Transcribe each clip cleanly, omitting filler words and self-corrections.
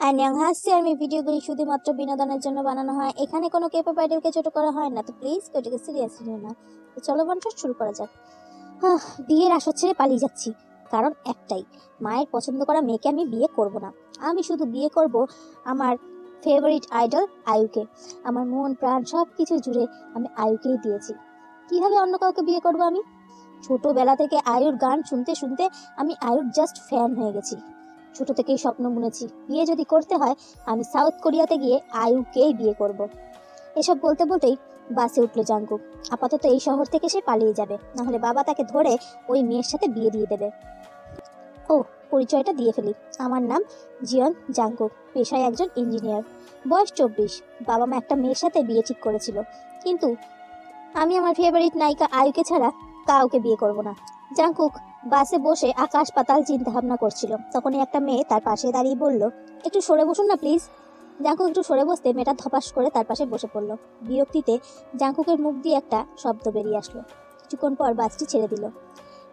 আর আমি ভিডিওগুলি শুধুমাত্র বিনোদনের জন্য বানানো হয়। এখানে কোনো কেপপ আইডলকে ছোট করা হয় না, তো প্লিজ এটাকে সিরিয়াসলি নিও না। তো চলো বন্ধু শুরু করা যাক। বিয়ের আসর ছেড়ে পালিয়ে যাচ্ছি, কারণ একটাই, মায়ের পছন্দ করা মেয়েকে আমি বিয়ে করব না। আমি শুধু বিয়ে করব আমার ফেভারিট আইডল আয়ুকে। আমার মন প্রাণ সব কিছু জুড়ে আমি আয়ুকেই দিয়েছি। কিভাবে অন্য কাউকে বিয়ে করব আমি? ছোটবেলা থেকে আয়ুর গান শুনতে শুনতে আমি আয়ুর জাস্ট ফ্যান হয়ে গেছি। ছোট থেকেই স্বপ্ন বুনেছি, বিয়ে যদি করতে হয় আমি সাউথ কোরিয়াতে গিয়ে আয়ুকেই বিয়ে করব। এসব বলতে বলতেই বাসে উঠলো জাংকুক। আপাতত এই শহর থেকে সে পালিয়ে যাবে, নাহলে বাবা তাকে ধরে ওই মেয়ের সাথে বিয়ে দিয়ে দেবে। ও, পরিচয়টা দিয়ে ফেলি। আমার নাম জিয়ন জাংকুক, পেশায় একজন ইঞ্জিনিয়ার, বয়স 24। বাবা মা একটা মেয়ের সাথে বিয়ে ঠিক করেছিল, কিন্তু আমি আমার ফেভারিট নায়িকা আয়ুকে ছাড়া কাউকে বিয়ে করব না। জাংকুক বাসে বসে আকাশ পাতাল চিন্তা ভাবনা করছিল, তখনই একটা মেয়ে তার পাশে দাঁড়িয়ে বলল, একটু সরে বসুন না প্লিজ। জাংকুক একটু সরে বসতে মেয়েটা ধপাস করে তার পাশে বসে পড়ল। বিরক্তিতে জাংকুকের মুখ দিয়ে একটা শব্দ বেরিয়ে আসলো। কিছুক্ষণ পর বাসটি ছেড়ে দিল।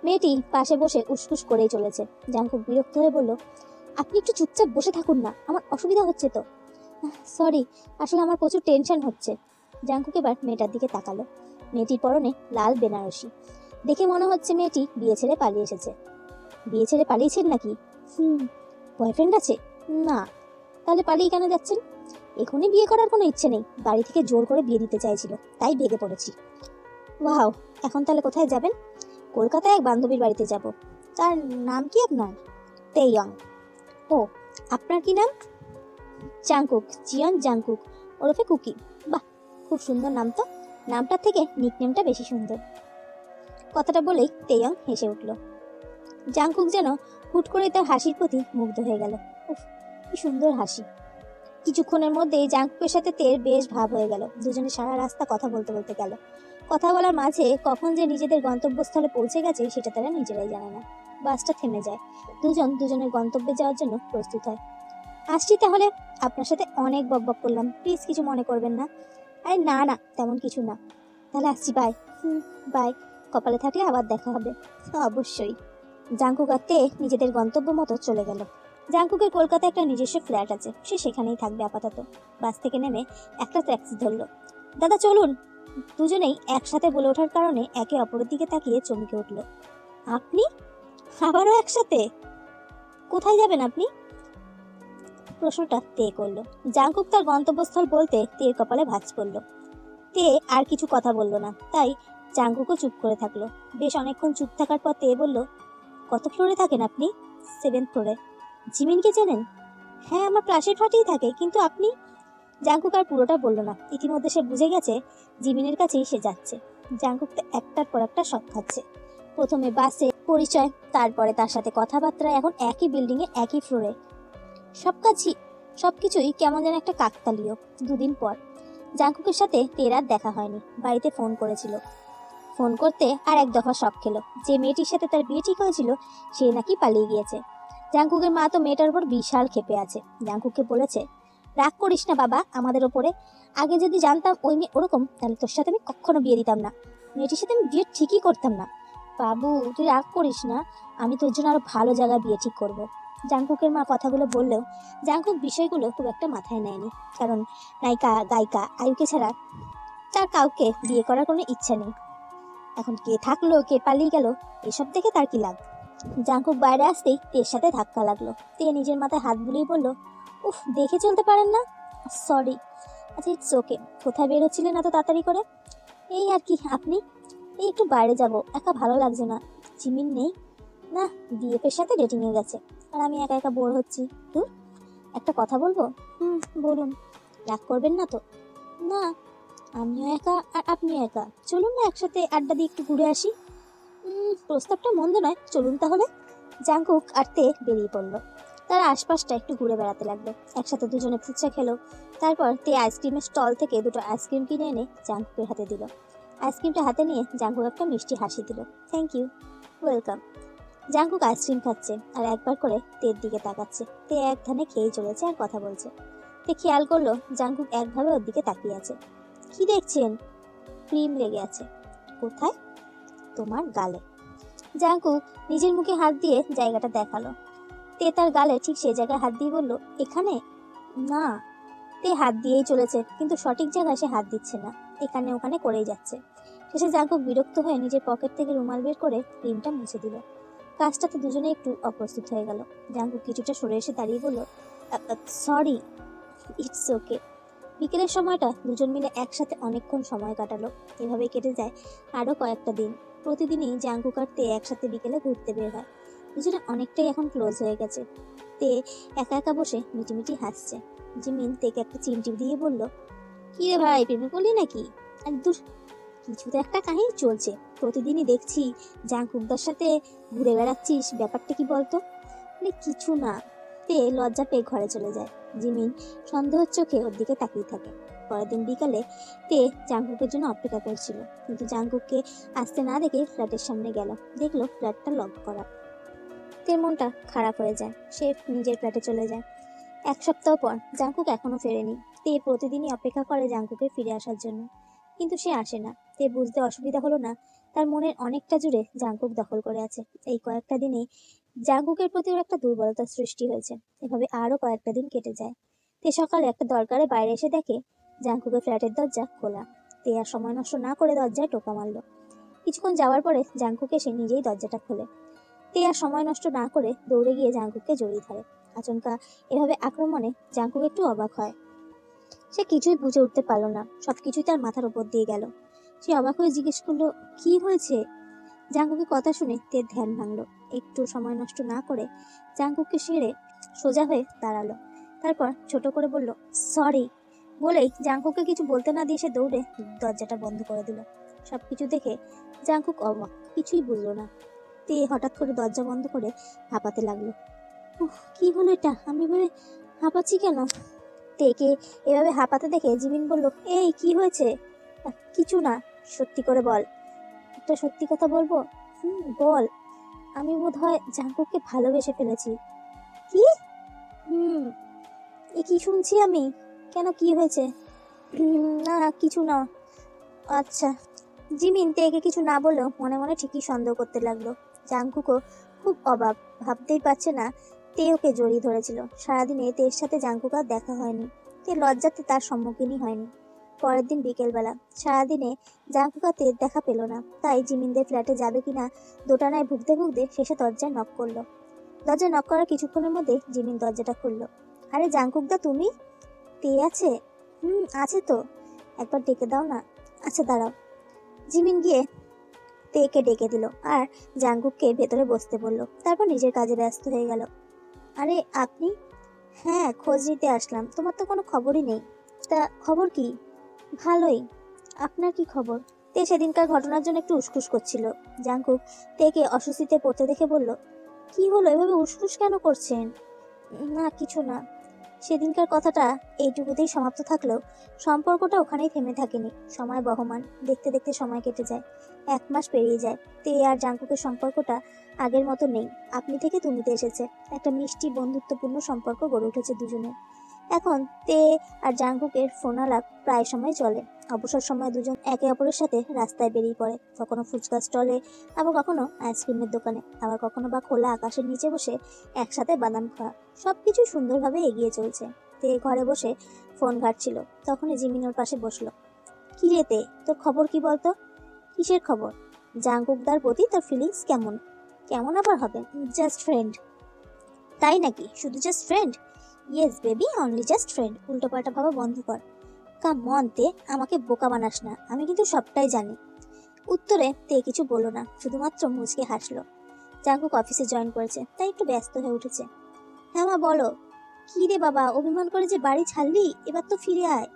মেয়েটি পাশে বসে উসকুস করেই চলেছে। জাংকুক বিরক্ত হয়ে বলল, আপনি একটু চুপচাপ বসে থাকুন না, আমার অসুবিধা হচ্ছে তো। সরি, আসলে আমার প্রচুর টেনশন হচ্ছে। জাংকুক এবার মেয়েটার দিকে তাকালো। মেয়েটির পরনে লাল বেনারসি, দেখে মনে হচ্ছে মেয়েটি বিয়ে ছেড়ে পালিয়ে এসেছে। বিয়ে ছেড়ে পালিয়েছেন নাকি? বয়ফ্রেন্ড আছে? না। তাহলে পালিয়ে কেন যাচ্ছেন? এখনই বিয়ে করার কোনো ইচ্ছে নেই, বাড়ি থেকে জোর করে বিয়ে দিতে চাইছিল, তাই ভেগে পড়েছি। ওয়াও, এখন তাহলে কোথায় যাবেন? কলকাতায় এক বান্ধবীর বাড়িতে যাব। তার নাম কি আপনার? তেইয়ং। ও, আপনার কি নাম? জাংকুক, জিয়ন জাংকুক, ওরফে কুকি। বাহ, খুব সুন্দর নাম তো। নামটার থেকে নিকনেমটা বেশি সুন্দর। কথাটা বলেই তেইয়ং হেসে উঠল। জাংকুক যেন হুট করে তার হাসির প্রতি মুগ্ধ হয়ে গেল। উফ, কি সুন্দর হাসি। কিছুক্ষণের মধ্যেই জাংকুকের সাথে তের বেশ ভাব হয়ে গেল। দুজনে সারা রাস্তা কথা বলতে বলতে গেল। কথা বলার মাঝে কখন যে নিজেদের গন্তব্যস্থলে পৌঁছে গেছে সেটা তারা নিজেরাই জানে না। বাসটা থেমে যায়। দুজন দুজনের গন্তব্যে যাওয়ার জন্য প্রস্তুত হয়। আসছি তাহলে, আপনার সাথে অনেক বকবক করলাম, প্লিজ কিছু মনে করবেন না। আরে না না, তেমন কিছু না। তাহলে আসছি, বাই। বাই। কপালে থাকলে আবার দেখা হবে। অবশ্যই। জাংকুক আর তে নিজেদের গন্তব্য মতো চলে গেল। জাংকুকের কলকাতায় একটা নিজস্ব ফ্ল্যাট আছে, সে সেখানেই থাকবে আপাতত। বাস থেকে নেমে একটা ট্যাক্সি ধরলো। দাদা চলুন। দুজনেই একসাথে বলে ওঠার কারণে একে অপরের দিকে তাকিয়ে চমকে উঠল। আপনি আবারও একসাথে? কোথায় যাবেন আপনি? প্রশ্নটা তে করলো। জাংকুক তার গন্তব্যস্থল বলতে তের কপালে ভাঁজ পড়ল। তে আর কিছু কথা বলল না, তাই জাংকুকও চুপ করে থাকলো। বেশ অনেকক্ষণ চুপ থাকার পর তে বলল, কত ফ্লোরে থাকেন আপনি? 7th ফ্লোরে। জিমিনকে চেনেন? হ্যাঁ, আমার পাশের ফ্ল্যাটেই থাকে, কিন্তু আপনি? জাংকুক আর পুরোটা বলল না। ইতিমধ্যে সে বুঝে গেছে জিমিনের কাছেই সে যাচ্ছে। জাংকুক তো একটার পর একটা শক খাচ্ছে। প্রথমে বাসে পরিচয়, তারপরে তার সাথে কথাবার্তা, এখন একই বিল্ডিং এ একই ফ্লোরে। সবকিছুই কেমন যেন একটা কাকতালীয়। দুদিন পর জাংকুকের সাথে তেরার দেখা হয়নি। বাড়িতে ফোন করেছিল। ফোন করতে আর এক দফা শক খেলো। যে মেয়েটির সাথে তার বিয়ে ঠিক হয়েছিল সে নাকি পালিয়ে গিয়েছে। জাংকুকের মা তো মেয়েটার উপর বিশাল ক্ষেপে আছে। জাংকুককে বলেছে, রাগ করিস না বাবা আমাদের ওপরে। আগে যদি জানতাম ওই মেয়ে ওরকম, তাহলে তোর সাথে আমি কখনো বিয়ে দিতাম না। মেয়েটির সাথে আমি বিয়ে ঠিকই করতাম না। বাবু তুই রাগ করিস না, আমি তোর জন্য আরো ভালো জায়গায় বিয়ে ঠিক করব। জাংকুকের মা কথাগুলো বললেও জাংকুক বিষয়গুলো খুব একটা মাথায় নেয়নি, কারণ নায়িকা গায়িকা আয়ুকে ছাড়া তার কাউকে বিয়ে করার কোনো ইচ্ছা নেই। এখন কে থাকলো কে পালিয়ে গেল এসব দেখে তার কি লাগ। জাংকুক বাইরে আসতেই তের সাথে ধাক্কা লাগলো। তে নিজের মাথায় হাত বুলিয়ে বলল, উফ, দেখে চলতে পারেন না? সরি। আচ্ছা, ইটস ওকে। কোথায় বের হচ্ছিলেন এত তাড়াতাড়ি করে? এই আর কি। আপনি? এই একটু বাইরে যাব, একা ভালো লাগছে না। জিমিন নেই? না, বিএফের সাথে ডেটিংয়ে গেছে, আর আমি একা একা বোর হচ্ছি। দূর, একটা কথা বলবো? বলুন। রাগ করবেন না তো? না, আমিও একা আর আপনিও একা, চলুন না একসাথে আড্ডা দিয়ে একটু ঘুরে আসি। প্রস্তাবটা মন্দ নয়, চলুন তাহলে। জাংকুক আর তে বেরিয়ে পড়লো। তারা আশপাশটা একটু ঘুরে বেড়াতে লাগলো। একসাথে দুজনে ফুচকা খেলো। তারপর তে আইসক্রিমের স্টল থেকে দুটো আইসক্রিম কিনে এনে জাংকুকের হাতে দিল। আইসক্রিমটা হাতে নিয়ে জাংকুক একটা মিষ্টি হাসি দিল। Thank you, welcome. Jungkook ice cream খাচ্ছে আর একবার করে তের দিকে তাকাচ্ছে। তে এক ধানে খেয়েই চলেছে আর কথা বলছে। তে খেয়াল করলো জাংকুক একভাবে ওর দিকে তাকিয়ে আছে। কি দেখছেন? ক্রিম লেগে আছে। কোথায়? তোমার গালে। জাংকুক নিজের মুখে হাত দিয়ে জায়গাটা দেখালো। তে তার গালে ঠিক সেই জায়গায় হাত দিয়ে বলল, এখানে? না। তে হাত দিয়েই চলেছে, কিন্তু সঠিক জায়গায় সে হাত দিচ্ছে না, এখানে ওখানে করেই যাচ্ছে। শেষে জাঙ্কুক বিরক্ত হয়ে নিজের পকেট থেকে রুমাল বের করে ক্রিমটা মুছে দিল। কাজটাতে দুজনে একটু অপ্রস্তুত হয়ে গেল। জাঙ্কুক কিছুটা সরে এসে দাঁড়িয়ে বলল, সরি। It's okay. বিকেলের সময়টা দুজন মিলে একসাথে অনেকক্ষণ সময় কাটালো। এভাবে কেটে যায় আরো কয়েকটা দিন। প্রতিদিনই জাঙ্কুক আর তে একসাথে বিকেলে ঘুরতে বের হয়। দুজনে অনেকটাই এখন ক্লোজ হয়ে গেছে। তে একা একা বসে মিটিমিটি হাসছে। জিমিন তেকে একটা চিমটি দিয়ে বলল, কি রে ভাই, প্রেমে করলি নাকি? আর দূর, কিছু তো একটা কাহিনী চলছে। প্রতিদিনই দেখছি জাঙ্কুকদার সাথে ঘুরে বেড়াচ্ছিস, ব্যাপারটা কি বলতো? কিছু না। তে লজ্জা পেয়ে ঘরে চলে যায়। জিমিন সন্দেহের চোখে ওর দিকে তাকিয়ে থাকে। পরের দিন বিকালে তে জাঙ্কুকের জন্য অপেক্ষা করছিল, কিন্তু জাঙ্কুককে আসতে না দেখে ফ্ল্যাটের সামনে গেল। দেখলো ফ্ল্যাটটা লক করা। তের মনটা খারাপ হয়ে যায়। সে নিজের ফ্ল্যাটে চলে যায়। এক সপ্তাহ পর জাঙ্কুক এখনো ফেরেনি। তে প্রতিদিনই অপেক্ষা করে জাঙ্কুকের ফিরে আসার জন্য, কিন্তু সে আসে না। তে বুঝতে অসুবিধা হলো না, তার মনের অনেকটা জুড়ে জাঙ্কুক দখল করে আছে। এই কয়েকটা দিনেই জাঙ্কুকের প্রতি ওর একটা দুর্বলতার সৃষ্টি হয়েছে। এভাবে আরো কয়েকটা দিন কেটে যায়। তে সকালে একটা দরকারে বাইরে এসে দেখে জাঙ্কুকের ফ্ল্যাটের দরজা খোলা। তে আর সময় নষ্ট না করে দরজায় টোকা মারল। কিছুক্ষণ যাওয়ার পরে জাঙ্কুক এসে নিজেই দরজাটা খোলে। তে আর সময় নষ্ট না করে দৌড়ে গিয়ে জাঙ্কুককে জড়িয়ে ধরে। আচমকা এভাবে আক্রমণে জাঙ্কুক একটু অবাক হয়। সে কিছুই বুঝে উঠতে পারল না, সবকিছুই তার মাথার উপর দিয়ে গেল। সে অবাক হয়ে জিজ্ঞেস করলো, কি হয়েছে? জাঙ্কুকের কথা শুনে তের ধ্যান ভাঙলো। একটু সময় নষ্ট না করে জাঙ্কুককে সেরে সোজা হয়ে দাঁড়ালো। তারপর ছোট করে বলল, সরি। বলেই জাঙ্কুককে কিছু বলতে না দিয়ে সে দৌড়ে দরজাটা বন্ধ করে দিল। সবকিছু দেখে জাঙ্কুক অবাক, কিছুই বুঝলো না। তে হঠাৎ করে দরজা বন্ধ করে হাঁপাতে লাগলো। কি হলো এটা? আমি এভাবে হাঁপাচ্ছি কেন? তেকে এভাবে হাঁপাতে দেখে জিমিন বলল, এই কি হয়েছে? কিছু না, সত্যি করে বল। একটা সত্যি কথা বলবো? বল। আমি বোধহয় জাঙ্কুককে ভালোবেসে ফেলেছি। কি? হুম। এ কি শুনছি আমি? কেন, কি হয়েছে? না কিছু না। আচ্ছা। জিমিন তেকে কিছু না বলেও মনে মনে ঠিকই সন্দেহ করতে লাগলো। জাঙ্কুকও খুব অবাক, ভাবতেই পারছে না তে ওকে জড়িয়ে ধরেছিল। সারাদিনে তের সাথে জাঙ্কুক আর দেখা হয়নি। তে লজ্জাতে তার সম্মুখীনই হয়নি। পরের দিন বিকেলবেলা সারাদিনে জাঙ্কুক আর তের দেখা পেল না। তাই জিমিনদের ফ্ল্যাটে যাবে কিনা দোটানায় ভুগতে ভুগতে শেষে দরজায় নক করলো। দরজায় নক করার কিছুক্ষণের মধ্যে জিমিন দরজাটা খুললো। আরে জাঙ্কুকদা, তুমি? তে আছে? আছে তো। একবার ডেকে দাও না। আচ্ছা দাঁড়াও। জিমিন গিয়ে তেকে ডেকে দিল আর জাঙ্কুককে ভেতরে বসতে বলল। তারপর নিজের কাজে ব্যস্ত হয়ে গেল। আরে আপনি? হ্যাঁ, খোঁজ নিতে আসলাম। তোমার তো কোনো খবরই নেই। তা খবর কি? ভালোই। আপনার কি খবর? তে সেদিনকার ঘটনার জন্য একটু উসখুস করছিল। জাঙ্কুক তেকে অস্বস্তিতে পড়তে দেখে বলল, কি হলো, এভাবে উসখুস কেন করছেন? না কিছু না। সেদিনকার কথাটা এইটুকুতেই সমাপ্ত থাকলেও সম্পর্কটা ওখানেই থেমে থাকেনি। সময় বহমান, দেখতে দেখতে সময় কেটে যায়। 1 মাস পেরিয়ে যায়। তে আর জাঙ্কুকের সম্পর্কটা আগের মতো নেই। আপনি থেকে তুমিতে এসেছে। একটা মিষ্টি বন্ধুত্বপূর্ণ সম্পর্ক গড়ে উঠেছে দুজনে। এখন তে আর জাঙ্কুকের ফোন আলাপ প্রায় সময় চলে। অবসর সময় দুজন একে অপরের সাথে রাস্তায় বেরিয়ে পড়ে, কখনো ফুচকা স্টলে, আবার কখনো আইসক্রিমের দোকানে, আবার কখনো বা খোলা আকাশের নিচে বসে একসাথে বাদাম খাওয়া। সবকিছু সুন্দরভাবে এগিয়ে চলছে। তে ঘরে বসে ফোন ঘাটছিল, তখনই জিমিন ওর পাশে বসলো। কি রে তে, তোর খবর কি বলতো? কিসের খবর? জাঙ্কুকদার প্রতি তোর ফিলিংস কেমন? কেমন আবার হবে, জাস্ট ফ্রেন্ড। তাই নাকি? শুধু just friend? Yes baby, only just friend. উল্টোপাল্টা ভাবা বন্ধ কর। কাম অন তে, আমাকে বোকা বানাস না, আমি কিন্তু সবটাই জানি। উত্তরে তে কিছু বলল না, শুধুমাত্র মুচকে হাসলো। জাঙ্কুক অফিসে জয়েন করেছে, তাই একটু ব্যস্ত হয়ে উঠেছে। হ্যাঁ মা বলো। কি রে বাবা, অভিমান করে যে বাড়ি ছাড়লি, এবার তো ফিরে আয়।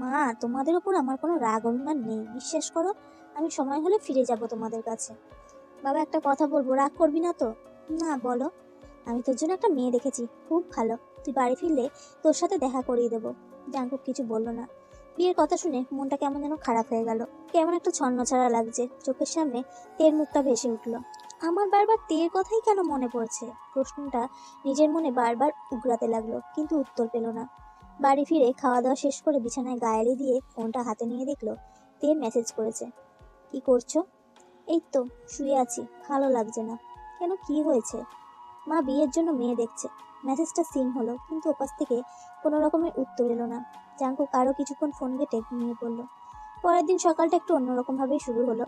মা, তোমাদের ওপর আমার কোনো রাগ অভিমান নেই, বিশ্বাস করো। আমি সময় হলে ফিরে যাব তোমাদের কাছে। বাবা একটা কথা বলবো, রাগ করবি না তো? না বলো। আমি তোর জন্য একটা মেয়ে দেখেছি, খুব ভালো। তুই বাড়ি ফিরলে তোর সাথে দেখা করিয়ে দেবো। জাঙ্কুক কিছু বলল না। বিয়ের কথা শুনে মনটা কেমন যেন খারাপ হয়ে গেল। কেমন একটা ছন্নছাড়া লাগছে। চোখের সামনে তের মুখটা ভেসে উঠলো। আমার বারবার তের কথাই কেন মনে পড়ছে? প্রশ্নটা নিজের মনে বারবার উগরাতে লাগলো, কিন্তু উত্তর পেল না। বাড়ি ফিরে খাওয়া দাওয়া শেষ করে বিছানায় গায়েলি দিয়ে ফোনটা হাতে নিয়ে দেখলো তে মেসেজ করেছে। কি করছো? এই তো শুয়ে আছি, ভালো লাগছে না। কেন, কি হয়েছে? মা বিয়ের জন্য মেয়ে দেখছে। মেসেজটা সিন হলো, কিন্তু ওপাশ থেকে কোনো রকমের উত্তর এলো না। জাঙ্কুক আরও কিছুক্ষণ ফোন ঘেটে ঘুমিয়ে পড়ল। পরের দিন সকালটা একটু অন্যরকম ভাবেই শুরু হলো।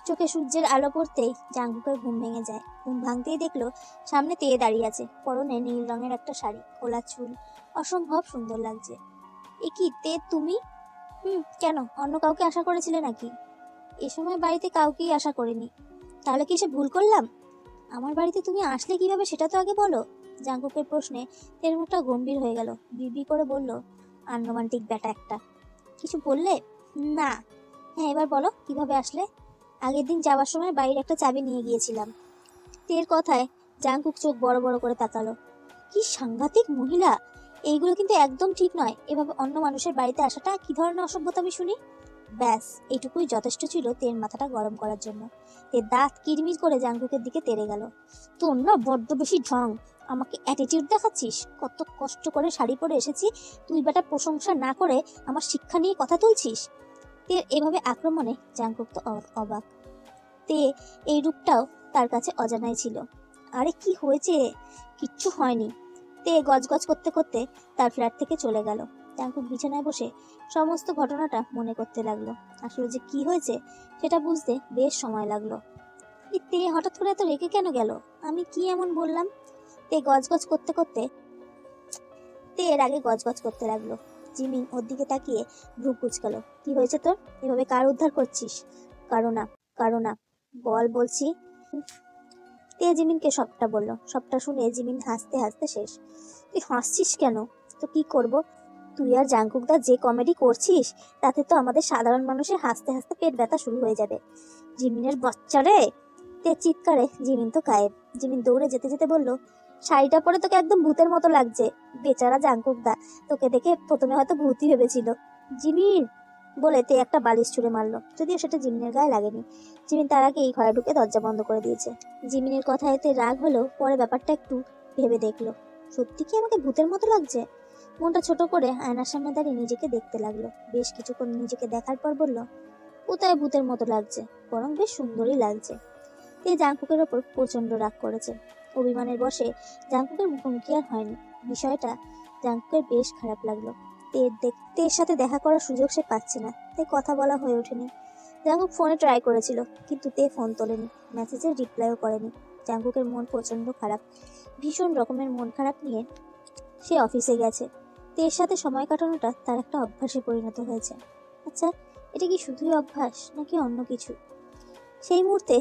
চোখে সূর্যের আলো পড়তেই জাঙ্কুকের ঘুম ভেঙে যায়। ঘুম ভাঙতেই দেখলো সামনে তেয়ে দাঁড়িয়ে আছে, পরনে নীল রঙের একটা শাড়ি, খোলা চুল, অসম্ভব সুন্দর লাগছে। এ কি তে, তুমি? কেন, অন্য কাউকে আশা করেছিলে নাকি? এ সময় বাড়িতে কাউকেই আশা করিনি। তাহলে কি সে ভুল করলাম? আমার বাড়িতে তুমি আসলে কিভাবে সেটা তো আগে বলো। জাঙ্কুকের প্রশ্নে তের মুখটা গম্ভীর হয়ে গেল। বিড়বিড় করে বলল, আনরোমান্টিক ব্যাটা একটা। কিছু বললে? না। হ্যাঁ, এবার বলো কিভাবে আসলে? আগের দিন যাওয়ার সময় বাইরে একটা চাবি নিয়ে গিয়েছিলাম। তের কথায় জাঙ্কুক চোখ বড় বড় করে তাকালো। কি সাংঘাতিক মহিলা! এইগুলো কিন্তু একদম ঠিক নয়। এভাবে অন্য মানুষের বাড়িতে আসাটা কি ধরনের অসভ্যতা আমি শুনি। ব্যাস, এইটুকুই যথেষ্ট ছিল তের মাথাটা গরম করার জন্য। তে দাঁত কিরমির করে জাঙ্কুকের দিকে তেড়ে গেল। তোর না বড্ড বেশি ঢং। আমাকে অ্যাটিটিউড দেখাচ্ছিস? কত কষ্ট করে শাড়ি পরে এসেছি, তুই বেটা প্রশংসা না করে আমার শিক্ষা নিয়ে কথা তুলছিস। তের এভাবে আক্রমণে জাঙ্কুক তো অবাক। তে এই রূপটাও তার কাছে অজানাই ছিল। আরে কি হয়েছে? কিচ্ছু হয়নি। তে গজগজ করতে করতে তার ফ্ল্যাট থেকে চলে গেল। জাঙ্কুক বিছানায় বসে সমস্ত ঘটনাটা মনে করতে লাগলো। আসলে যে কি হয়েছে সেটা বুঝতে বেশ সময় লাগলো। তে হঠাৎ করে এত রেগে কেন গেল? আমি কি এমন বললাম? তে গজগজ করতে করতে তে এর আগে গজগজ করতে লাগলো। জিমিন ওর দিকে তাকিয়ে ভ্রু কুঁচকালো। কি হয়েছে তোর? এভাবে কার উদ্ধার করছিস? কারো না, বল বলছি। তে জিমিনকে সবটা বলল। সবটা শুনে জিমিন হাসতে হাসতে শেষ। তুই হাসছিস কেন? তো কি করব? তুই আর জাঙ্কুকদা যে কমেডি করছিস তাতে তো আমাদের সাধারণ মানুষের হাসতে হাসতে পেট ব্যথা শুরু হয়ে যাবে। জিমিনের বাচ্চা রে! তে চিৎকারে জিমিন তো গায়েব। জিমিন দৌড়ে যেতে যেতে বলল, শাড়িটা পরে তোকে একদম ভূতের মতো লাগছে। বেচারা জাঙ্কুকদা তোকে দেখে প্রথমে হয়তো ভূতই ভেবেছিল। জিমিন বলে তে একটা বালিশ ছুঁড়ে মারলো, যদিও সেটা জিমিনের গায়ে লাগেনি। জিমিন তার আগে এই ঘরে ঢুকে দরজা বন্ধ করে দিয়েছে। জিমিনের কথা এতে রাগ হলো, পরে ব্যাপারটা একটু ভেবে দেখলো। সত্যি কি আমাকে ভূতের মতো লাগছে? মনটা ছোট করে আয়নার সামনে দাঁড়িয়ে নিজেকে দেখতে লাগলো। বেশ কিছুক্ষণ নিজেকে দেখার পর বলল, কোথায় ভূতের মতো লাগছে, বরং বেশ সুন্দরই লাগছে। তে জাঙ্কুকের ওপর প্রচন্ড রাগ করেছে। অভিমানের বশে জাঙ্কুকের মুখোমুখি আর হয়নি। বিষয়টা জাঙ্কুকের বেশ খারাপ লাগলো। তের সাথে দেখা করার সুযোগ সে পাচ্ছে না, তাই কথা বলা হয়ে ওঠেনি। জাঙ্কুক ফোনে ট্রাই করেছিল, কিন্তু তে ফোন তোলেনি, মেসেজের রিপ্লাইও করেনি। জাঙ্কুকের মন প্রচন্ড খারাপ। ভীষণ রকমের মন খারাপ নিয়ে সে অফিসে গেছে। তের সাথে সময় কাটানোটা তার একটা অভ্যাসে পরিণত হয়েছে। আচ্ছা, এটা কি শুধুই অভ্যাস নাকি অন্য কিছু? সেই মুহূর্তে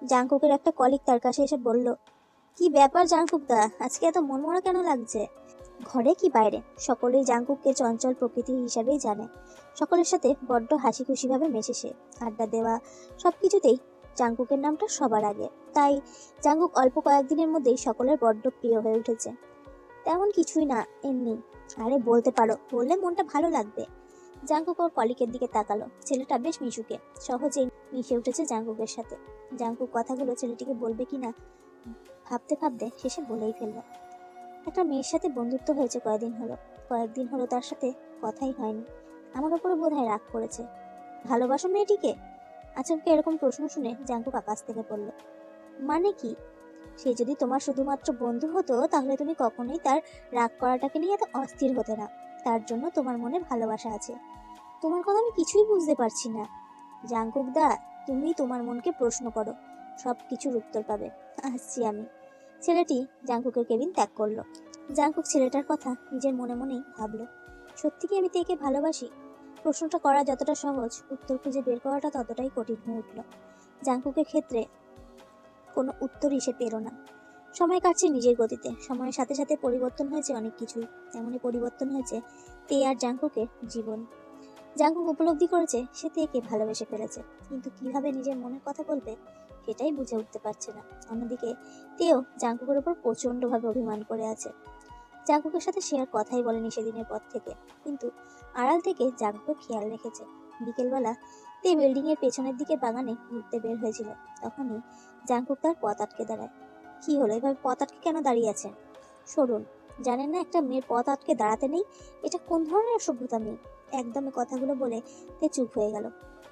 জাঙ্কুকের একটা কলিগ তার কাছে এসে বলল, কি ব্যাপার জাঙ্কুকদা, আজকে এত মনমরা কেন লাগছে? ঘরে কি বাইরে সকলেই জাঙ্কুককে চঞ্চল প্রকৃতি হিসাবেই জানে। সকলের সাথে বড্ড হাসি খুশি ভাবে মেশে সে। আড্ডা দেওয়া সবকিছুতেই জাঙ্কুকের নামটা সবার আগে। তাই জাঙ্কুক অল্প কয়েকদিনের মধ্যেই সকলের বড্ড প্রিয় হয়ে উঠেছে। তেমন কিছুই না, এমনি। আরে বলতে পারো, বললে মনটা ভালো লাগবে। জাঙ্কুক ওর কলিকের দিকে তাকালো। ছেলেটা বেশ মিশুকে, সহজেই মিশে উঠেছে জাঙ্কুকের সাথে। জাঙ্কুক কথাগুলো ছেলেটিকে বলবে কিনা ভাবতে ভাবতে শেষে বলেই ফেলল, একটা মেয়ের সাথে বন্ধুত্ব হয়েছে কয়েকদিন হলো তার সাথে কথাই হয়নি। আমার উপরে বোধহয় রাগ করেছে। ভালোবাসো মেয়েটিকে? আচমকে এরকম প্রশ্ন শুনে জাঙ্কুক আকাশ থেকে পড়ল। মানে কি? সে যদি তোমার শুধুমাত্র বন্ধু হতো তাহলে তুমি কখনোই তার রাগ করাটাকে নিয়ে এত অস্থির হতে না। তার জন্য তোমার মনে ভালোবাসা আছে। তোমার কথা আমি কিছুই বুঝতে পারছি না। জাঙ্কুক দা, তুমি তোমার মনকে প্রশ্ন করো, সব কিছুর উত্তর পাবে। আসছি আমি। ছেলেটি জাঙ্কুকের কেবিন ত্যাগ করলো। জাঙ্কুক ছেলেটার কথা নিজের মনে মনেই ভাবলো। সত্যি কি আমি তেকে ভালোবাসি? প্রশ্নটা করা যতটা সহজ, উত্তর খুঁজে বের করাটা ততটাই কঠিন হয়ে উঠল। জাঙ্কুকের ক্ষেত্রে কোনো উত্তরই সে পেল না। সময় কাটছে নিজের গতিতে। সময়ের সাথে সাথে পরিবর্তন হয়েছে অনেক কিছুই। তেমনই পরিবর্তন হয়েছে তে আর জাঙ্কুকের জীবন। জাঙ্কুক উপলব্ধি করেছে সে তেকে ভালোবেসে ফেলেছে, কিন্তু কিভাবে নিজের মনের কথা বলবে সেটাই বুঝে উঠতে পারছে না। অন্যদিকে তেও জাঙ্কুকের উপর প্রচন্ডভাবে অভিমান করে আছে। জাঙ্কুকের সাথে সে আর কথাই বলেনি সেদিনের পর থেকে, কিন্তু আড়াল থেকে জাঙ্কুক খেয়াল রেখেছে। বিকেলবেলা তে বিল্ডিং এর পেছনের দিকে বাগানে ঘুরতে বের হয়েছিল। তখনই জাঙ্কুক তার পথ আটকে দাঁড়ায়। কি হলো, এভাবে পথ আটকে কেন দাঁড়িয়ে আছেন? সরুন। জানেন না একটা মেয়ের পথ আটকে দাঁড়াতে নেই? এটা কোন ধরনের অসভ্যতা মেয়ে? একদমে কথাগুলো বলে তে চুপ হয়ে গেল।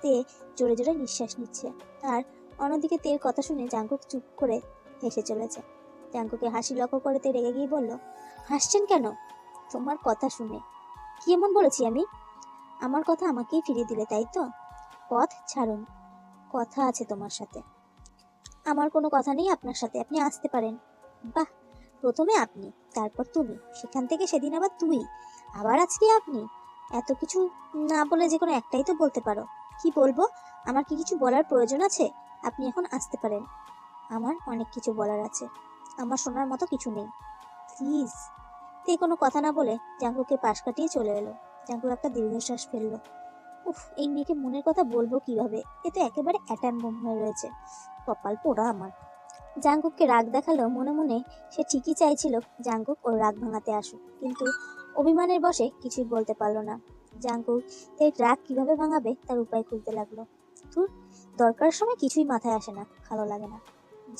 তে জোরে জোরে নিঃশ্বাস নিচ্ছে, আর অন্যদিকে তের কথা শুনে জাঙ্কুক চুপ করে হেসে চলেছে। জাঙ্কুকে হাসি লক্ষ্য করতে রেগে গিয়ে বলল, হাসছেন কেন? তোমার কথা শুনে। কি এমন বলেছি আমি? আমার কথা আমাকেই ফিরিয়ে দিলে, তাই তো? পথ ছাড়ুন, কথা আছে তোমার সাথে। আমার কোনো কথা নেই আপনার সাথে, আপনি আসতে পারেন। বাহ, প্রথমে আপনি, তারপর তুমি, সেখান থেকে সেদিন আবার তুই, আবার আজকে আপনি। এত কিছু না বলে যে কোনো একটাই তো বলতে পারো। কি বলবো? আমার কি কিছু বলার প্রয়োজন আছে? আপনি এখন আসতে পারেন। আমার অনেক কিছু বলার আছে, আমার শোনার মতো কিছু নেই, প্লিজ। তে কোনো কথা না বলে জাঙ্কুকে পাশ কাটিয়ে চলে এলো। জাঙ্কু একটা দীর্ঘশ্বাস ফেললো। উফ, এই মেয়েকে মনের কথা বলবো কিভাবে? এ তো একেবারে অ্যাটম বোম হয়ে রয়েছে। কপাল পোড়া আমার। জাঙ্কুককে রাগ দেখালো মনে মনে। সে ঠিকই চাইছিল জাঙ্কুক ওর রাগ ভাঙাতে আসুক, কিন্তু অভিমানের বশে কিছুই বলতে পারলো না। জাঙ্কুক এর রাগ কিভাবে ভাঙাবে তার উপায় খুঁজতে লাগলো। ধুর, দরকারের সময় কিছুই মাথায় আসে না, ভালো লাগে না।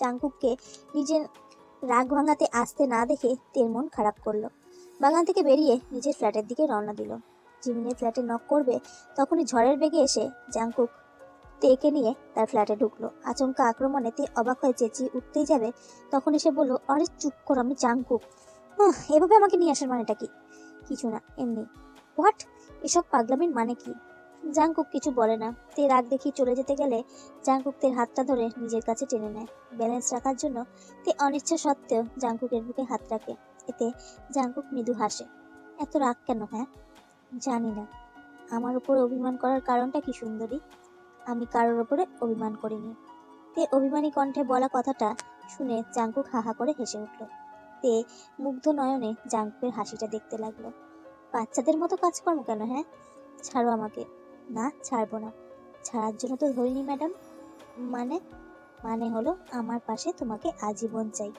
জাঙ্কুককে নিজের রাগ ভাঙাতে আসতে না দেখে তের মন খারাপ করলো। বাগান থেকে বেরিয়ে নিজের ফ্ল্যাটের দিকে রওনা দিল। জিমিনের ফ্ল্যাটে নক করবে তখনই ঝড়ের বেগে এসে জাঙ্কুক তেকে নিয়ে তার ফ্ল্যাটে ঢুকলো। আচমকা আক্রমণে তে অবাক হয়ে চেঁচিয়ে উঠতেই যাবে, তখন এসে বলল, আরে চুপ কর, আমি জাঙ্কুক। এভাবে আমাকে নিয়ে আসার মানেটা কি? কিছু না, এমনি। হোয়াট? এসব পাগলামির মানে কি? জাঙ্কুক কিছু বলে না। তে রাগ দেখিয়ে চলে যেতে গেলে জাঙ্কুক তের হাতটা ধরে নিজের কাছে টেনে নেয়। ব্যালেন্স রাখার জন্য তে অনিচ্ছা সত্ত্বেও জাঙ্কুকের বুকে হাত রাখে। এতে জাঙ্কুক মৃদু হাসে। এত রাগ কেন? হ্যাঁ, জানি না। আমার উপর অভিমান করার কারণটা কি সুন্দরী? আমি কারোর ওপরে অভিমান করিনি। তে অভিমানী কণ্ঠে বলা কথাটা শুনে জাঙ্কুক হাহা করে হেসে উঠল। তে মুগ্ধ নয়নে জাঙ্কুকের হাসিটা দেখতে লাগলো। বাচ্চাদের মতো কাজকর্ম কেন? হ্যাঁ, ছাড়ো আমাকে। না, ছাড়বো না। ছাড়ার জন্য তো ধরিনি ম্যাডাম। মানে? মানে হলো আমার পাশে তোমাকে আজীবন চাই,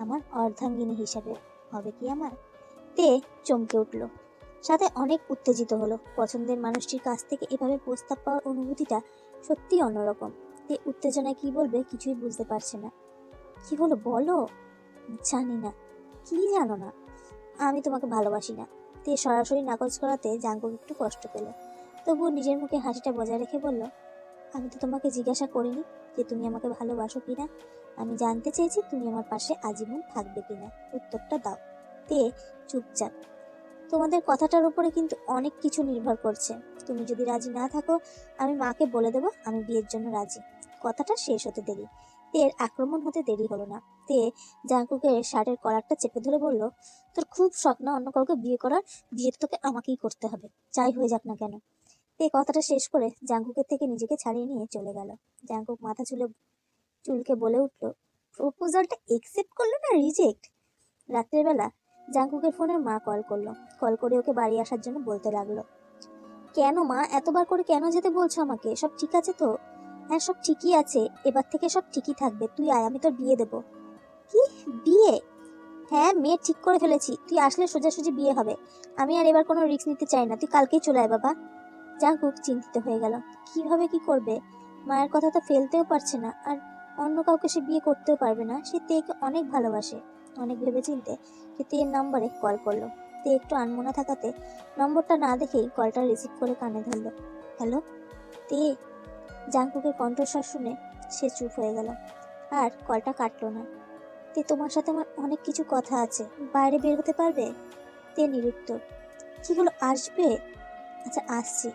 আমার অর্ধাঙ্গিনী হিসাবে। হবে কি আমার? তে চমকে উঠল, সাথে অনেক উত্তেজিত হলো। পছন্দের মানুষটির কাছ থেকে এভাবে প্রস্তাব পাওয়ার অনুভূতিটা সত্যি অন্যরকম। তে উত্তেজনায় কি বলবে কিছুই বুঝতে পারছে না। কি হলো বলো? জানি না। কি জানো না? আমি তোমাকে ভালোবাসি না। তে সরাসরি নাকচ করাতে জাঙ্কুক একটু কষ্ট পেল, তবুও নিজের মুখে হাসিটা বজায় রেখে বলল, আমি তো তোমাকে জিজ্ঞাসা করিনি যে তুমি আমাকে ভালোবাসো কিনা। আমি জানতে চেয়েছি তুমি আমার পাশে আজীবন থাকবে কিনা। উত্তরটা দাও। তে চুপচাপ। তোমাদের কথাটার উপরে কিন্তু অনেক কিছু নির্ভর করছে। তুমি যদি রাজি না থাকো, আমি মাকে বলে দেবো আমি বিয়ের জন্য রাজি। কথাটা শেষ হতে দেরি, তের আক্রমণ হতে দেরি হলো না। তে জাঙ্কুকের শার্টের কলারটা চেপে ধরে বলল, তোর খুব শখ না অন্য কাউকে বিয়ে করার? বিয়ে তো তোকে আমাকেই করতে হবে, যাই হয়ে যাক না কেন। তে কথাটা শেষ করে জাঙ্কুকের থেকে নিজেকে ছাড়িয়ে নিয়ে চলে গেল। জাঙ্কুক মাথা চুলকে বলে উঠল, প্রপোজালটা একসেপ্ট করলো না রিজেক্ট? রাত্রের বেলা জাঙ্কুকের ফোনে মা কল করলো। কল করে ওকে বাড়ি আসার জন্য বলতে লাগলো। কেন মা, এতবার করে কেন যেতে বলছো আমাকে? সব ঠিক আছে তো? হ্যাঁ, সব ঠিকই আছে, এবার থেকে সব ঠিকই থাকবে। তুই আয়, আমি তোর বিয়ে দেবো। কি বিয়ে? হ্যাঁ, মেয়ে ঠিক করে ফেলেছি, তুই আসলে সোজাসুজি বিয়ে হবে। আমি আর এবার কোনো রিস্ক নিতে চাই না, তুই কালকেই চলে আয় বাবা। জাঙ্কুক চিন্তিত হয়ে গেল। কিভাবে কি করবে? মায়ের কথা তো ফেলতেও পারছে না, আর অন্য কাউকে সে বিয়ে করতেও পারবে না। সে তেকে অনেক ভালোবাসে। অনেক ভেবেচিন্তে সে তের নম্বরে কল করলো। তে একটু আনমনা থাকাতে নম্বরটা না দেখেই কলটা রিসিভ করে কানে ধরলো। হ্যালো তে। জাঙ্কুকের কণ্ঠস্বর শুনে সে চুপ হয়ে গেল, আর কলটা কাটলো না। তে, তোমার সাথে আমার অনেক কিছু কথা আছে, বাইরে বের হতে পারবে? তে নিরুত্তর। কি হলো, আসবে? আচ্ছা, আসছি।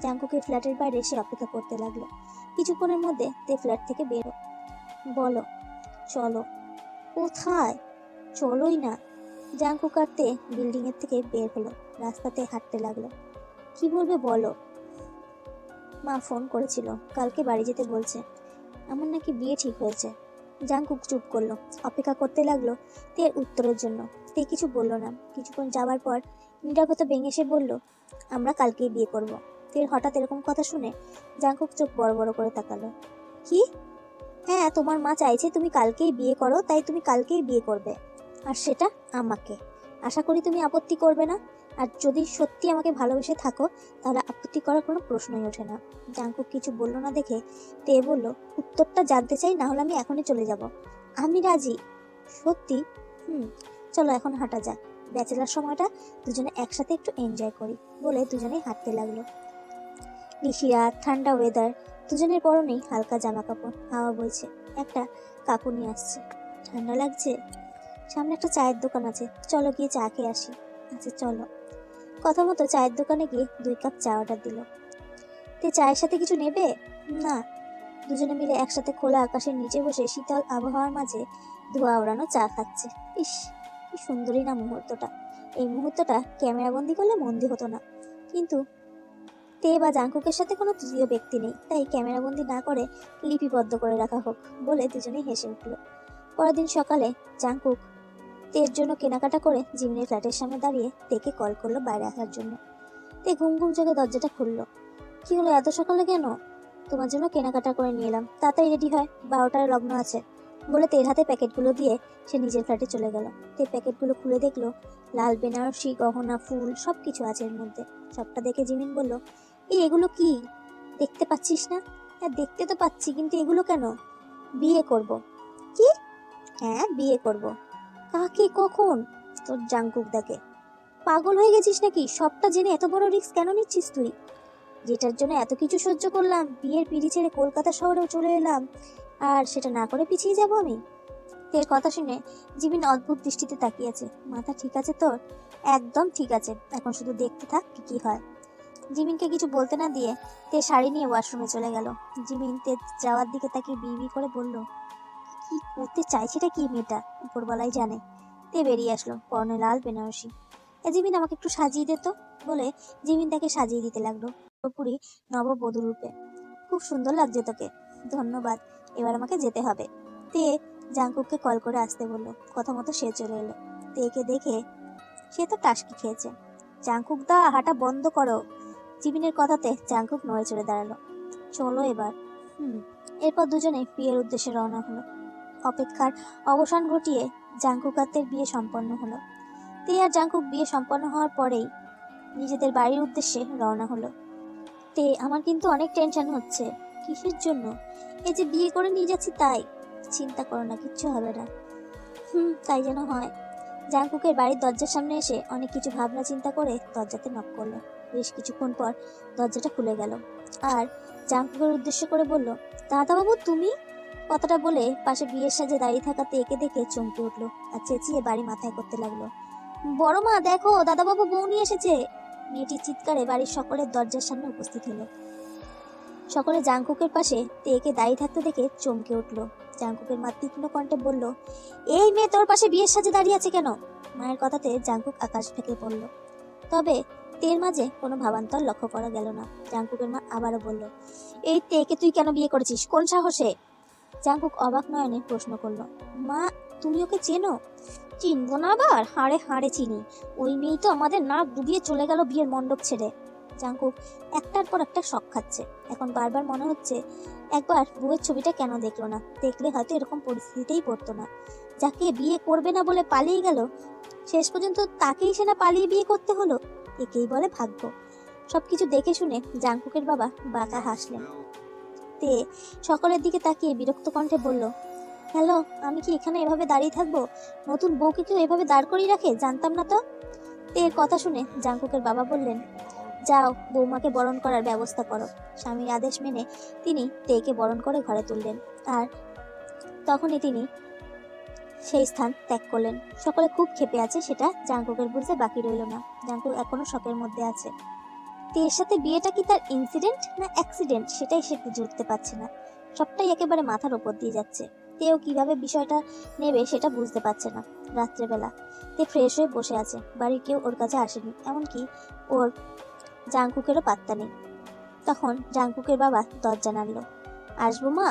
জাঙ্কুকের ফ্ল্যাটের বাইরে সে অপেক্ষা করতে লাগলো। কিছুক্ষণের মধ্যে তে ফ্ল্যাট থেকে বেরো। বলো। চলো। কোথায়? চলোই না। জাঙ্কুক আর তে বিল্ডিং এর থেকে বের হলো, রাস্তাতে হাঁটতে লাগলো। কি বলবে বলো? মা ফোন করেছিল, কালকে বাড়ি যেতে বলছে। আমার নাকি বিয়ে ঠিক হয়েছে। জাঙ্কুক চুপ করলো, অপেক্ষা করতে লাগলো তের উত্তরের জন্য। তে কিছু বললো না। কিছুক্ষণ যাবার পর নীরবতা ভেঙে সে বলল, আমরা কালকেই বিয়ে করব। তের হঠাৎ এরকম কথা শুনে জাঙ্কুক চোখ বড় বড় করে তাকালো। কি? হ্যাঁ, তোমার মা চাইছে তুমি কালকেই বিয়ে করো, তাই তুমি কালকেই বিয়ে করবে, আর সেটা আমাকে। আশা করি তুমি আপত্তি করবে না। আর যদি সত্যি আমাকে ভালোবেসে থাকো, তাহলে আপত্তি করার কোনো প্রশ্নই ওঠে না। জাঙ্কুক কিছু বলল না দেখে তে বলল, উত্তরটা জানতে চাই, না হলে আমি এখনই চলে যাব। আমি রাজি। সত্যি? চলো এখন হাঁটা যাক। ব্যাচেলার সময়টা দুজনে একসাথে একটু এনজয় করি। বলে দুজনেই হাঁটতে লাগলো। নিশিরাত, ঠান্ডা ওয়েদার, দুজনের পরনেই হালকা জামা কাপড়। হাওয়া বইছে, একটা কাপড় নিয়ে আসছে। ঠান্ডা লাগছে? সামনে একটা চায়ের দোকান আছে, চলো গিয়ে চা খেয়ে আসি। আচ্ছা চলো। কথা মতো চায়ের দোকানে গিয়ে 2 কাপ চা অর্ডার দিল। তে চায়ের সাথে কিছু নেবে? না। দুজনে মিলে একসাথে খোলা আকাশের নিচে বসে শীতল আবহাওয়ার মাঝে ধোঁয়া ওড়ানো চা খাচ্ছে। ইস, কি সুন্দরই না মুহূর্তটা। এই মুহূর্তটা ক্যামেরা বন্দি করলে মন্দি হতো না, কিন্তু তে বা জাংকুকের সাথে কোনো তৃতীয় ব্যক্তি নেই, তাই ক্যামেরা বন্দি না করে লিপিবদ্ধ করে রাখা হোক বলে দুজনেই হেসে উঠল। পরের দিন সকালে জাংকুক তের জন্য কেনাকাটা করে জিমিনের ফ্ল্যাটের সামনে দাঁড়িয়ে তেকে কল করলো বাইরে আসার জন্য। তে ঘুম ঘুম চোখে দরজাটা খুললো। কি হলো, এত সকালে কেন? তোমার জন্য কেনাকাটা করে নিয়ে এলাম, তাড়াতাড়ি রেডি হয়, 12টার লগ্ন আছে বলে তের হাতে প্যাকেটগুলো দিয়ে সে নিজের ফ্ল্যাটে চলে গেল। তে প্যাকেটগুলো খুলে দেখলো লাল বেনারসি গহনা ফুল সবকিছু আছে এর মধ্যে। সবটা দেখে জিমিন বলল, এগুলো কি? দেখতে পাচ্ছিস না? হ্যাঁ দেখতে তো পাচ্ছি, কিন্তু এগুলো কেন? বিয়ে করব। কি? হ্যাঁ বিয়ে করব। কাকে, কখন? তোর জাংকুক দাকে। পাগল হয়ে গেছিস নাকি? সবটা জেনে এত বড় রিস্ক কেন নিচ্ছিস তুই? যেটার জন্য এত কিছু সহ্য করলাম, বিয়ের পিড়ি ছেড়ে কলকাতা শহরেও চলে এলাম, আর সেটা না করে পিছিয়ে যাব আমি? তের কথা শুনে জিমিন অদ্ভুত দৃষ্টিতে তাকিয়েছে। মাথা ঠিক আছে তোর? একদম ঠিক আছে, এখন শুধু দেখতে থাক কি হয়। জিমিনকে কিছু বলতে না দিয়ে তে শাড়ি নিয়ে ওয়াশরুমে চলে গেল। জিমিন তে যাওয়ার দিকে তাকে বিড়বিড় করে বলল, কি করতে চাইছেটা কি মেয়েটা, উপরবেলাই জানে। তে বেরিয়ে আসলো, পরনে লাল বেনারসি। জিমিন আমাকে একটু সাজিয়ে দে তো বলে জিমিন তাকে সাজিয়ে দিতে লাগলো পুরোপুরি নববধূ রূপে। খুব সুন্দর লাগছে তোকে। ধন্যবাদ, এবার আমাকে যেতে হবে। তে জাংকুককে কল করে আসতে বললো। কথা মতো সে চলে এলো। তেকে দেখে সে তো টাসকি খেয়েছে। জাংকুক দা, হাঁটা বন্ধ করো। জিমিনের কথাতে জাংকুক নড়ে চড়ে দাঁড়ালো। চলো এবার। এরপর দুজনে বিয়ের উদ্দেশ্যে রওনা হলো। অপেক্ষার অবসান ঘটিয়ে জাংকুক আর তের বিয়ে সম্পন্ন হলো। তে আর জাংকুক বিয়ে সম্পন্ন হওয়ার পরেই নিজেদের বাড়ির উদ্দেশ্যে রওনা হলো। তে আমার কিন্তু অনেক টেনশন হচ্ছে। কিসের জন্য? এই যে বিয়ে করে নিয়ে যাচ্ছি তাই। চিন্তা করো না, কিচ্ছু হবে না। তাই যেন হয়। জাংকুকের বাড়ির দরজার সামনে এসে অনেক কিছু ভাবনা চিন্তা করে দরজাতে নক করলো। বেশ কিছুক্ষণ পর দরজাটা খুলে গেল আর জাংকুকের উদ্দেশ্য করে বলল, দাদাবাবু তুমি? কথাটা বলে পাশে বিয়ের সাজে দাঁড়িয়ে থাকা তেকে দেখে চমকে উঠলো আর চেঁচিয়ে বাড়ি মাথায় করতে লাগলো, বড় মা দেখো, দাদাবাবু বউ নিয়ে এসেছে। মেয়েটির চিৎকারে বাড়ির সকলের দরজার সামনে উপস্থিত হলো। সকলে জাংকুকের পাশে তেকে দাঁড়িয়ে থাকতে দেখে চমকে উঠলো। জাংকুকের মা তীক্ষ্ণ কণ্ঠে বলল, এই মেয়ে তোর পাশে বিয়ের সাজে দাঁড়িয়ে আছে কেন? মায়ের কথাতে জাংকুক আকাশ ফেকে পড়ল। তবে তের মাঝে কোনো ভাবান্তর লক্ষ্য করা গেল না। জাংকুকের মা আবারও বলল, এই তেকে তুই কেন বিয়ে করেছিস, কোন সাহসে? জাংকুক অবাক নয়নে প্রশ্ন করলো, মা তুমি ওকে চেনো? চিনবো না আবার? হাড়ে হাড়ে চিনি। ওই মেয়ে তো আমাদের নাক ডুবিয়ে চলে গেল বিয়ের মণ্ডপ ছেড়ে। জাংকুক একটার পর একটা শক খাচ্ছে। এখন বারবার মনে হচ্ছে একবার বউয়ের ছবিটা কেন দেখলো না, দেখলে হয়তো এরকম পরিস্থিতিতেই পড়তো না। যাকে বিয়ে করবে না বলে পালিয়ে গেল, শেষ পর্যন্ত তাকেই সে না পালিয়ে বিয়ে করতে হলো। একেই বলে ভাগ্য। সবকিছু দেখে শুনে জাংকুকের বাবা বাঁকা হাসলেন। তে সকলের দিকে তাকিয়ে বিরক্ত কণ্ঠে বলল, হ্যালো, আমি কি এখানে এভাবে দাঁড়িয়ে থাকবো? নতুন বউকে কেউ এভাবে দাঁড় করিয়ে রাখে? জানতাম না তো। তের কথা শুনে জাংকুকের বাবা বললেন, যাও বৌমাকে বরণ করার ব্যবস্থা করো। স্বামীর আদেশ মেনে তিনি তেকে বরণ করে ঘরে তুললেন আর তখনই তিনি সেই স্থান ত্যাগ করলেন। সকলে খুব ক্ষেপে আছে, সেটা জাংকুকের বুঝতে বাকি রইল না। জাংকুক এখনো শকের মধ্যে আছে। তের সাথে বিয়েটা কি তার ইনসিডেন্ট না অ্যাক্সিডেন্ট, সেটাই সে বুঝে উঠতে পারছে না। সবটাই একেবারে মাথার ওপর দিয়ে যাচ্ছে। তেও কিভাবে বিষয়টা নেবে সেটা বুঝতে পারছে না। রাত্রেবেলা তে ফ্রেশ হয়ে বসে আছে। বাড়ির কেউ ওর কাছে আসেনি, এমনকি ওর জাংকুকেরও পাত্তা নেই। তখন জাংকুকের বাবা দরজা নাড়ল। আসবো মা?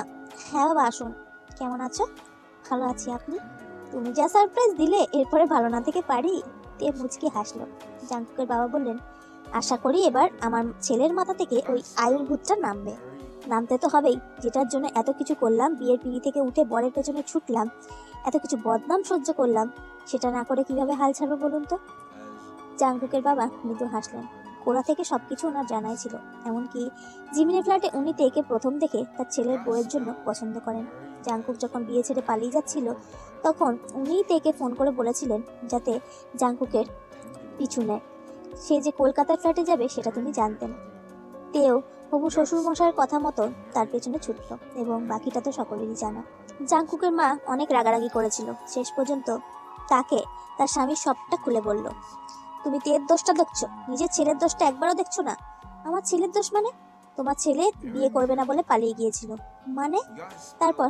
হ্যাঁ বাবা আসুন। কেমন আছো? ভালো আছি, আপনি? তুমি যা সারপ্রাইজ দিলে, এরপরে ভালো না থেকে পারি? তে মুচকি হাসলো। জাংকুকের বাবা বললেন, আশা করি এবার আমার ছেলের মাথা থেকে ওই আয়ুর ভূতটা নামবে। নামতে তো হবেই, যেটার জন্য এত কিছু করলাম, বিয়ের পিড়ি থেকে উঠে বরের পেছনে ছুটলাম, এত কিছু বদনাম সহ্য করলাম, সেটা না করে কিভাবে হাল ছাড়বো বলুন তো? জাংকুকের বাবা মৃদু হাসলেন। গোড়া থেকে সবকিছু ওনার জানাই ছিল। এমনকি জিমিনের ফ্ল্যাটে উনি তেকে প্রথম দেখে তার ছেলের বউয়ের জন্য পছন্দ করেন। জাংকুক যখন বিয়ে ছেড়ে পালিয়ে যাচ্ছিল, তখন উনিই তেকে ফোন করে বলেছিলেন যাতে জাংকুকের পিছু নেয়। সে যে কলকাতার ফ্ল্যাটে যাবে সেটা তিনি জানতেন। তেও হবু শ্বশুর মশাইয়ের কথা মতো তার পেছনে ছুটল, এবং বাকিটা তো সকলেরই জানা। জাংকুকের মা অনেক রাগারাগি করেছিল, শেষ পর্যন্ত কাকে তার স্বামী সবটা খুলে বলল। তুমি তের দোষটা দেখছো, নিজের ছেলের দোষটা একবারও দেখছো না। আমার ছেলের দোষ মানে? তোমার ছেলে বিয়ে করবে না বলে পালিয়ে গিয়েছিল মানে? তারপর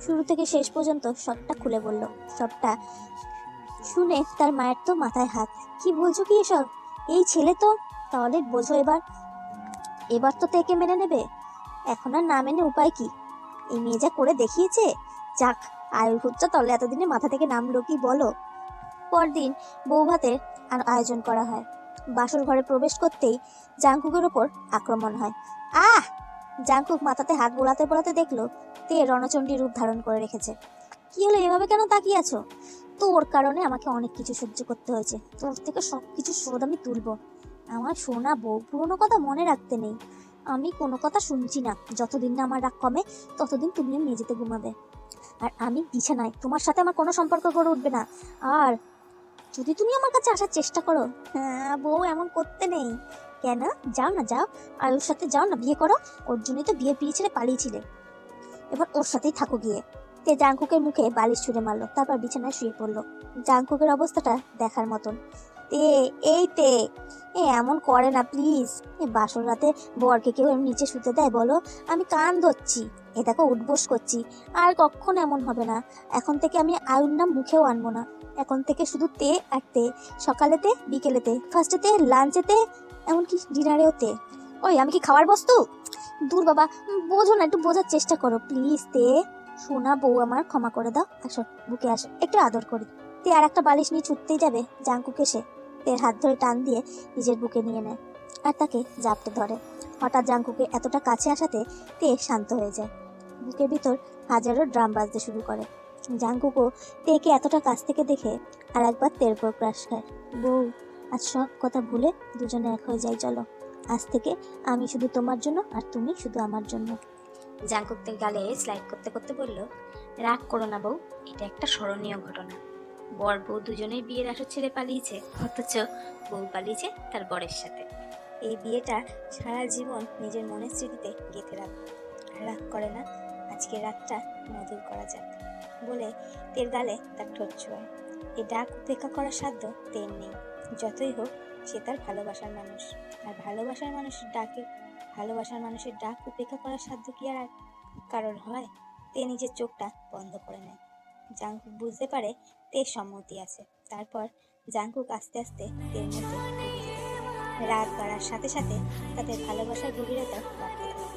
শুরু থেকে শেষ পর্যন্ত সবটা খুলে বলল। সবটা শুনে তার মায়ের তো মাথায় হাত। কি বলছো কি এসব? এই ছেলে তো, তাহলে বোঝো এবার, এবার তো তেকে মেনে নেবে। এখন আর না মেনে উপায় কি? এই মেয়ে যা করে দেখিয়েছে। যাক, আয়ুর ভূতটা তাহলে এতদিনে মাথা থেকে নামলো কি বলো। পরদিন বৌভাতের আয়োজন করা হয়। বাসর ঘরে প্রবেশ করতেই জাংকুকের ওপর আক্রমণ হয়। আহ! জাংকুক মাথাতে হাত বোলাতে বোলাতে দেখলো তে রণচণ্ডী রূপ ধারণ করে রেখেছে। কি হলো, এভাবে কেন তাকিয়ে আছো? তোর কারণে আমাকে অনেক কিছু সহ্য করতে হয়েছে, তোর থেকে সবকিছু শোধ আমি তুলবো। আমার সোনা বউ, পুরোনো কথা মনে রাখতে নেই। আমি কোনো কথা শুনছি না। যতদিন না আমার রাগ কমে ততদিন তুমি মেঝেতে ঘুমাবে, আর আমি বিছানায়। তোমার সাথে আমার কোনো সম্পর্ক গড়ে উঠবে না। আর যদি তুমি আমার কাছে আসার চেষ্টা করো, হ্যাঁ বউ, এমন করতে নেই। কেন? যাও না, যাও, আয়ুর সাথে যাও না, বিয়ে করো। ওর জন্যই তো বিয়ে পিড়ি ছেড়ে পালিয়েছিলে, এবার ওর সাথেই থাকো গিয়ে। তে জাংকুকের মুখে বালিশ ছুঁড়ে মারলো, তারপর বিছানায় শুয়ে পড়লো। জাংকুকের অবস্থাটা দেখার মতন। তে, এই তে, এমন করে না প্লিজ। বাসর রাতে বরকে কেউ এমনি নিচে শুতে দেয় বলো? আমি কান ধরছি, এ দেখো উঠবোস করছি। আর কখন এমন হবে না। এখন থেকে আমি আয়ুর নাম মুখেও আনবো না। এখন থেকে শুধু তে আর তে। সকালেতে, বিকেলেতে, ফার্স্টেতে, লাঞ্চেতে, এমনকি ডিনারেও তে। ওই, আমি কি খাওয়ার বস্তু? দূর বাবা, বোঝো না, একটু বোঝার চেষ্টা করো প্লিজ। তে, সোনা বউ আমার, ক্ষমা করে দাও। আসো, বুকে আসো, একটু আদর করি। তে আর একটা বালিশ নিয়ে ছুটতেই যাবে, জাংকুক এসে তের হাত ধরে টান দিয়ে নিজের বুকে নিয়ে নেয় আর তাকে জাপটে ধরে। হঠাৎ জাংকুকে এতটা কাছে আসাতে তে শান্ত হয়ে যায়। বুকের ভিতর হাজারো ড্রাম বাজতে শুরু করে। জাংকুকও তেকে এতটা কাছ থেকে দেখে আর একবার তের উপর ক্রাশ খায়। বউ, আজ সব কথা ভুলে দুজনে এক হয়ে যাই, চলো। আজ থেকে আমি শুধু তোমার জন্য আর তুমি শুধু আমার জন্য। জাংকুক তার গালে স্লাইড করতে করতে বলল, রাগ করো না বউ, এটা একটা স্মরণীয় ঘটনা। বর বউ দুজনেই বিয়ের আসর ছেড়ে পালিয়েছে, অথচ বউ পালিয়েছে তার বরের সাথে। এই বিয়েটা সারা জীবন নিজের মনের স্মৃতিতে গেঁথে রাখবো। আর রাগ করে না, আজকে রাতটা মধুর করা যাক বলে তের গালে তার ঠোঁট ছোঁয়। এই ডাক উপেক্ষা করার সাধ্য তের নেই। যতই হোক, সে তার ভালোবাসার মানুষ, আর ভালোবাসার মানুষের ডাক উপেক্ষা করার সাধ্য কি আর কারোর হয়? তে নিজের চোখটা বন্ধ করে নেয়। জাংকুক বুঝতে পারে তের সম্মতি আছে। তারপর জাংকুক আস্তে আস্তে তের মধ্যে ঢুকে যেতে থাকে। রাত বাড়ার সাথে সাথে তাদের ভালোবাসার গভীরতা বাড়তে থাকে।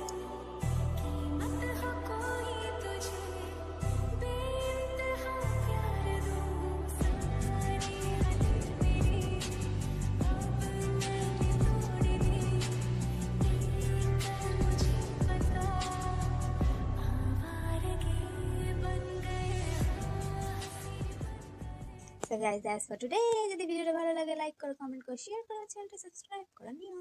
So guys, that's for today. যদি ভিডিওটা ভালো লাগে লাইক করো, কমেন্ট করো, শেয়ার করো, চ্যানেলটা সাবস্ক্রাইব করে নিও।